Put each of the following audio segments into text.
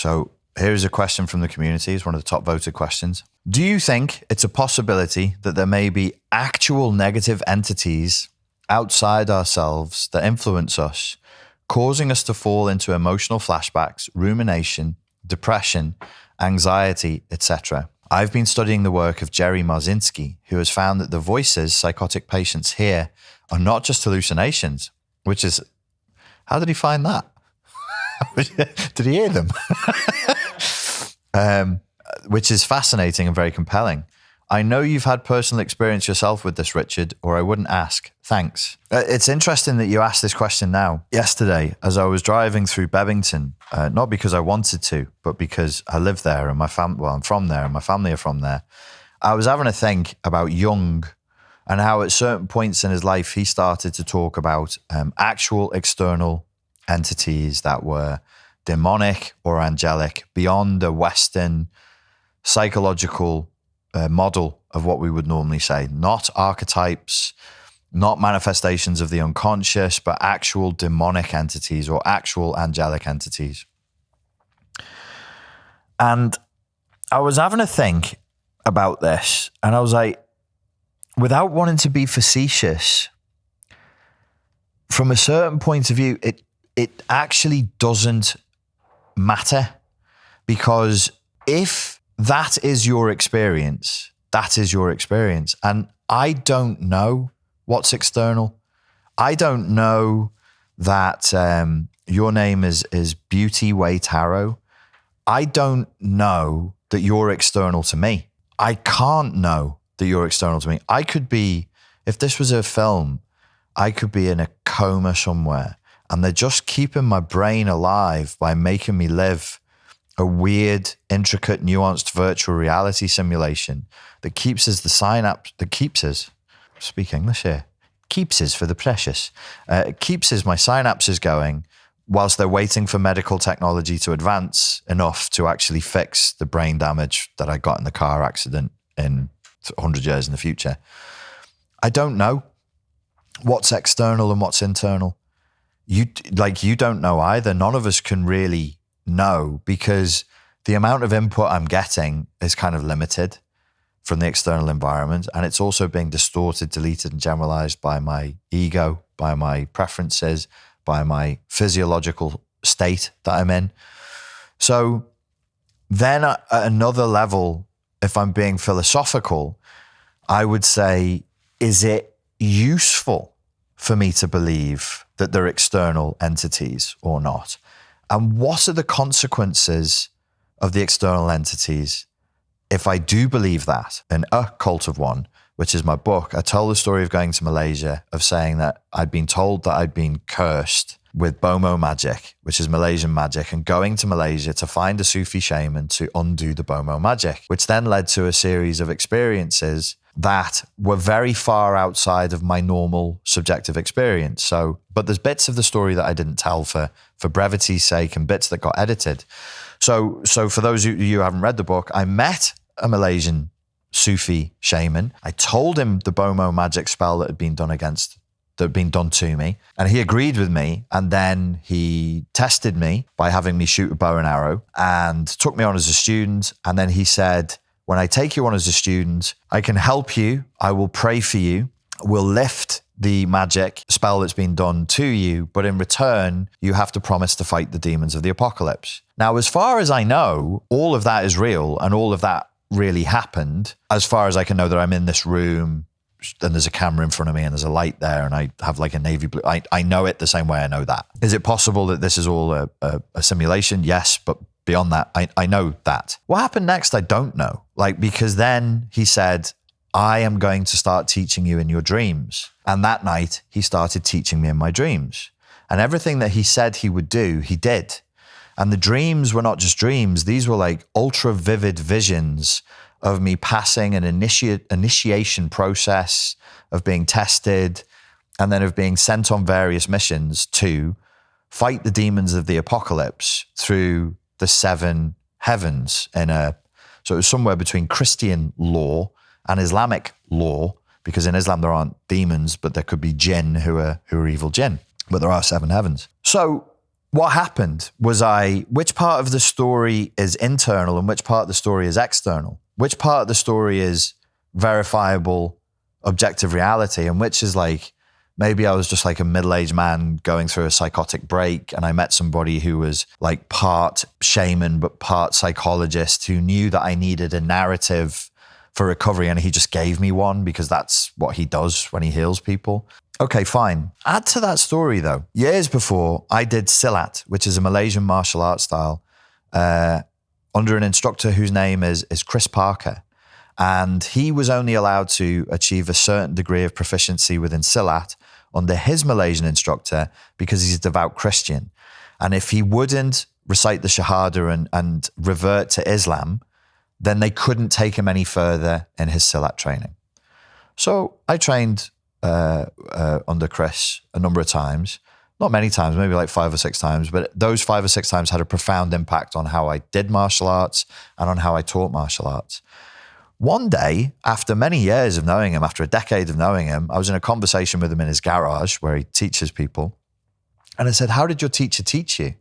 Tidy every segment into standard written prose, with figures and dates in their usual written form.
So here's a question from the community. It's one of the top voted questions. Do you think it's a possibility that there may be actual negative entities outside ourselves that influence us, causing us to fall into emotional flashbacks, rumination, depression, anxiety, etc.? I've been studying the work of Jerry Marzinski, who has found that the voices psychotic patients hear are not just hallucinations, which is, how did he find that? Did he hear them? Which is fascinating and very compelling. I know you've had personal experience yourself with this, Richard, or I wouldn't ask. Thanks. It's interesting that you asked this question now. Yesterday, as I was driving through Bebington, not because I wanted to, but because I live there and I'm from there and my family are from there. I was having a think about Jung and how at certain points in his life, he started to talk about actual external entities that were demonic or angelic beyond a Western psychological model of what we would normally say, not archetypes, not manifestations of the unconscious, but actual demonic entities or actual angelic entities. And I was having a think about this, and I was like, without wanting to be facetious, from a certain point of view, it actually doesn't matter, because if that is your experience, that is your experience. And I don't know what's external. I don't know that your name is Beauty Way Tarot. I don't know that you're external to me. I can't know that you're external to me. I could be, if this was a film, I could be in a coma somewhere, and they're just keeping my brain alive by making me live a weird, intricate, nuanced virtual reality simulation that keeps us the synapse, that keeps us, speak English here, keeps us for the precious, keeps us my synapses going whilst they're waiting for medical technology to advance enough to actually fix the brain damage that I got in the car accident in 100 years in the future. I don't know what's external and what's internal. You don't know either. None of us can really know, because the amount of input I'm getting is kind of limited from the external environment. And it's also being distorted, deleted, and generalized by my ego, by my preferences, by my physiological state that I'm in. So then at another level, if I'm being philosophical, I would say, is it useful for me to believe that they're external entities or not? And what are the consequences of the external entities if I do believe that? In A Cult of One, which is my book, I told the story of going to Malaysia, of saying that I'd been told that I'd been cursed with Bomo magic, which is Malaysian magic, and going to Malaysia to find a Sufi shaman to undo the Bomo magic, which then led to a series of experiences that were very far outside of my normal subjective experience. So, but there's bits of the story that I didn't tell for brevity's sake, and bits that got edited. So for those of you who haven't read the book, I met a Malaysian Sufi shaman. I told him the Bomo magic spell that had been done to me, and he agreed with me. And then he tested me by having me shoot a bow and arrow and took me on as a student. And then he said, when I take you on as a student, I can help you. I will pray for you. We'll lift the magic spell that's been done to you, but in return, you have to promise to fight the demons of the apocalypse. Now, as far as I know, all of that is real, and all of that really happened. As far as I can know, that I'm in this room and there's a camera in front of me and there's a light there and I have like a navy blue. I know it the same way I know that. Is it possible that this is all a simulation? Yes, but beyond that, I know that. What happened next, I don't know. Because then he said, I am going to start teaching you in your dreams. And that night, he started teaching me in my dreams. And everything that he said he would do, he did. And the dreams were not just dreams. These were like ultra vivid visions of me passing an initiation process, of being tested, and then of being sent on various missions to fight the demons of the apocalypse through the 7 heavens. So it was somewhere between Christian law and Islamic law, because in Islam there aren't demons, but there could be jinn who are evil jinn, but there are 7 heavens. So what happened was which part of the story is internal and which part of the story is external? Which part of the story is verifiable, objective reality, and which is like, maybe I was just like a middle-aged man going through a psychotic break and I met somebody who was like part shaman but part psychologist who knew that I needed a narrative for recovery and he just gave me one because that's what he does when he heals people. Okay, fine. Add to that story though. Years before, I did Silat, which is a Malaysian martial arts style, under an instructor whose name is Chris Parker. And he was only allowed to achieve a certain degree of proficiency within Silat under his Malaysian instructor because he's a devout Christian. And if he wouldn't recite the Shahada and revert to Islam, then they couldn't take him any further in his Silat training. So I trained under Chris a number of times, not many times, maybe like 5 or 6 times, but those 5 or 6 times had a profound impact on how I did martial arts and on how I taught martial arts. One day, after many years of knowing him, after a decade of knowing him, I was in a conversation with him in his garage where he teaches people. And I said, how did your teacher teach you?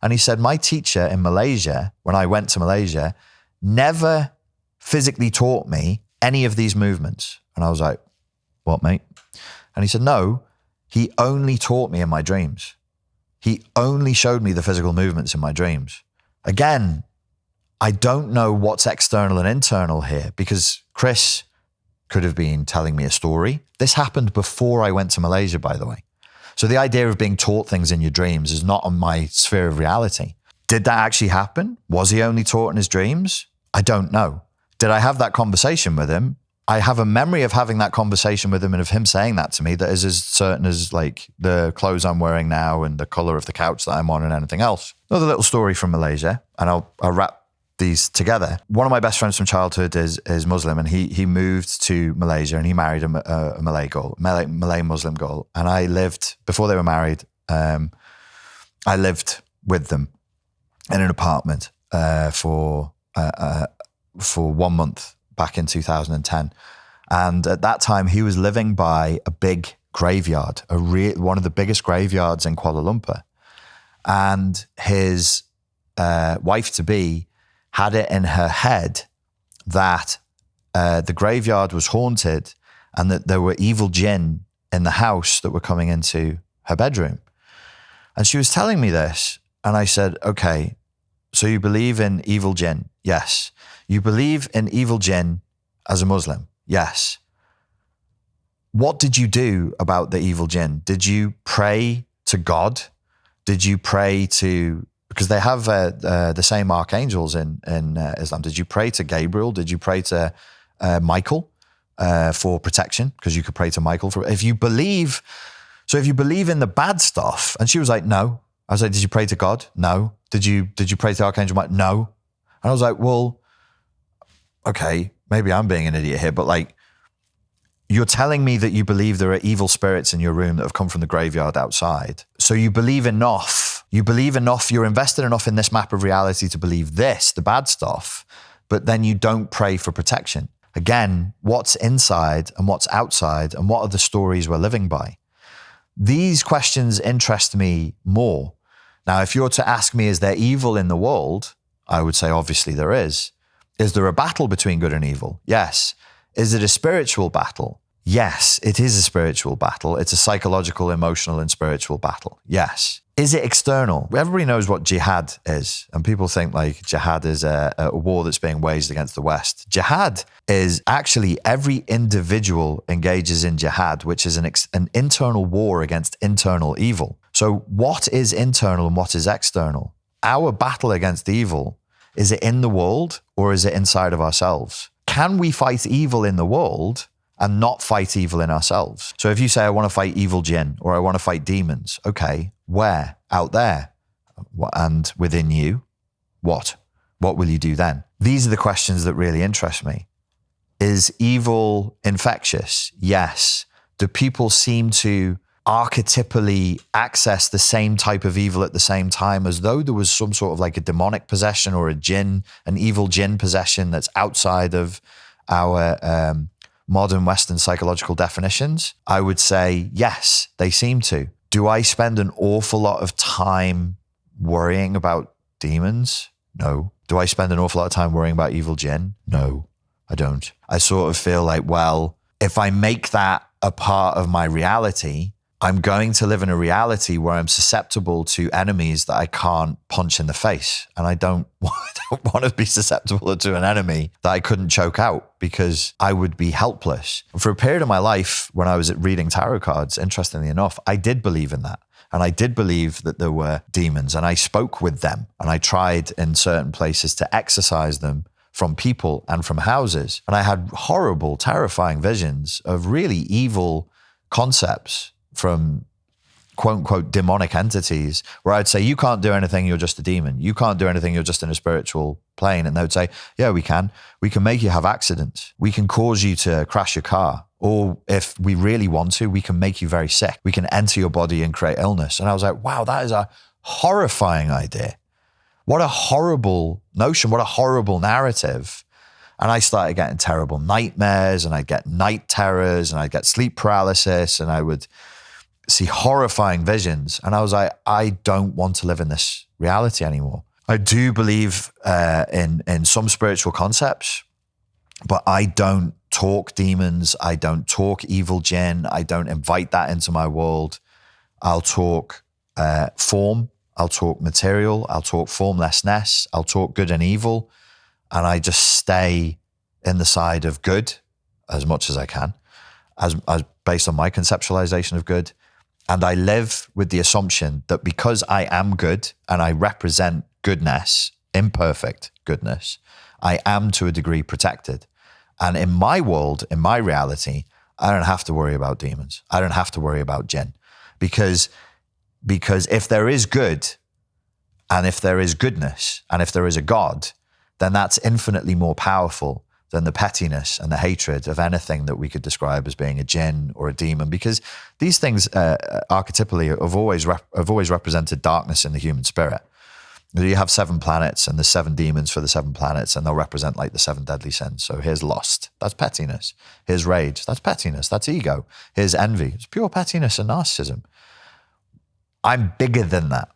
And he said, my teacher in Malaysia, when I went to Malaysia, never physically taught me any of these movements. And I was like, what, mate? And he said, no, he only taught me in my dreams. He only showed me the physical movements in my dreams. Again, I don't know what's external and internal here because Chris could have been telling me a story. This happened before I went to Malaysia, by the way. So the idea of being taught things in your dreams is not on my sphere of reality. Did that actually happen? Was he only taught in his dreams? I don't know. Did I have that conversation with him? I have a memory of having that conversation with him and of him saying that to me that is as certain as like the clothes I'm wearing now and the color of the couch that I'm on and anything else. Another little story from Malaysia, and I'll wrap these together. One of my best friends from childhood is Muslim, and he moved to Malaysia and he married a Malay girl, Malay Muslim girl. And I lived, before they were married, I lived with them in an apartment for 1 month back in 2010. And at that time, he was living by a big graveyard, one of the biggest graveyards in Kuala Lumpur. And his wife-to-be had it in her head that the graveyard was haunted and that there were evil jinn in the house that were coming into her bedroom. And she was telling me this, and I said, okay, so you believe in evil jinn? Yes. You believe in evil jinn as a Muslim? Yes. What did you do about the evil jinn? Did you pray to God? Did you pray to, because they have the same archangels in Islam. Did you pray to Gabriel? Did you pray to Michael for protection? Because you could pray to Michael if you believe in the bad stuff. And she was like, no. I was like, did you pray to God? No. Did you pray to Archangel Michael? No. And I was like, well, okay, maybe I'm being an idiot here, but like, you're telling me that you believe there are evil spirits in your room that have come from the graveyard outside. So you believe enough, you're invested enough in this map of reality to believe this, the bad stuff, but then you don't pray for protection. Again, what's inside and what's outside and what are the stories we're living by? These questions interest me more. Now, if you're to ask me, is there evil in the world? I would say, obviously there is. Is there a battle between good and evil? Yes. Is it a spiritual battle? Yes, it is a spiritual battle. It's a psychological, emotional, and spiritual battle. Yes. Is it external? Everybody knows what jihad is. And people think like jihad is a war that's being waged against the West. Jihad is actually every individual engages in jihad, which is an internal war against internal evil. So what is internal and what is external? Our battle against evil, is it in the world or is it inside of ourselves? Can we fight evil in the world and not fight evil in ourselves? So if you say, I want to fight evil jinn or I want to fight demons, okay, where? Out there. And within you, what? What will you do then? These are the questions that really interest me. Is evil infectious? Yes. Do people seem to archetypally access the same type of evil at the same time, as though there was some sort of like a demonic possession or a jinn, an evil jinn possession that's outside of our modern Western psychological definitions? I would say, yes, they seem to. Do I spend an awful lot of time worrying about demons? No. Do I spend an awful lot of time worrying about evil jinn? No, I don't. I sort of feel like, well, if I make that a part of my reality, I'm going to live in a reality where I'm susceptible to enemies that I can't punch in the face. And I don't want to be susceptible to an enemy that I couldn't choke out, because I would be helpless. For a period of my life, when I was reading tarot cards, interestingly enough, I did believe in that. And I did believe that there were demons, and I spoke with them, and I tried in certain places to exorcise them from people and from houses. And I had horrible, terrifying visions of really evil concepts from quote unquote demonic entities, where I'd say, you can't do anything, you're just a demon. You can't do anything, you're just in a spiritual plane. And they would say, yeah, we can. We can make you have accidents. We can cause you to crash your car. Or if we really want to, we can make you very sick. We can enter your body and create illness. And I was like, wow, that is a horrifying idea. What a horrible notion. What a horrible narrative. And I started getting terrible nightmares, and I'd get night terrors, and I'd get sleep paralysis, and I would see horrifying visions. And I was like, I don't want to live in this reality anymore. I do believe in some spiritual concepts, but I don't talk demons. I don't talk evil jinn. I don't invite that into my world. I'll talk form. I'll talk material. I'll talk formlessness. I'll talk good and evil. And I just stay in the side of good as much as I can, as based on my conceptualization of good. And I live with the assumption that because I am good and I represent goodness, imperfect goodness, I am to a degree protected. And in my world, in my reality, I don't have to worry about demons. I don't have to worry about jinn. Because if there is good, and if there is goodness, and if there is a God, then that's infinitely more powerful than the pettiness and the hatred of anything that we could describe as being a jinn or a demon, because these things archetypally have always represented darkness in the human spirit. You have 7 planets, and there's 7 demons for the 7 planets, and they'll represent like the 7 deadly sins. So here's lust, that's pettiness. Here's rage, that's pettiness, that's ego. Here's envy, it's pure pettiness and narcissism. I'm bigger than that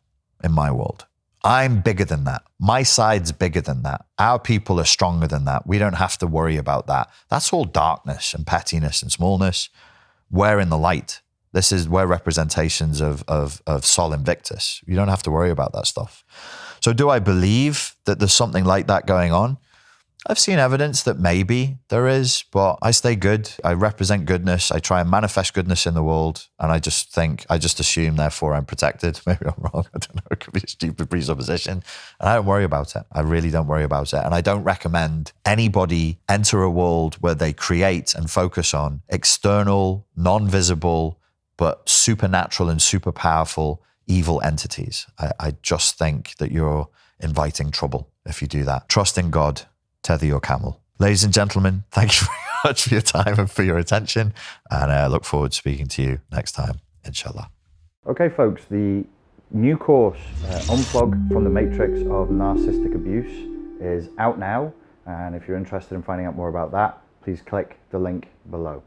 in my world. I'm bigger than that. My side's bigger than that. Our people are stronger than that. We don't have to worry about that. That's all darkness and pettiness and smallness. We're in the light. We're representations of Sol Invictus. You don't have to worry about that stuff. So do I believe that there's something like that going on? I've seen evidence that maybe there is, but I stay good. I represent goodness. I try and manifest goodness in the world. And I just assume, therefore, I'm protected. Maybe I'm wrong. I don't know. It could be a stupid presupposition. And I don't worry about it. I really don't worry about it. And I don't recommend anybody enter a world where they create and focus on external, non-visible, but supernatural and super powerful evil entities. I just think that you're inviting trouble if you do that. Trust in God. Tether your camel. Ladies and gentlemen, thank you very much for your time and for your attention. And I look forward to speaking to you next time, inshallah. Okay, folks, the new course, Unplug from the Matrix of Narcissistic Abuse, is out now. And if you're interested in finding out more about that, please click the link below.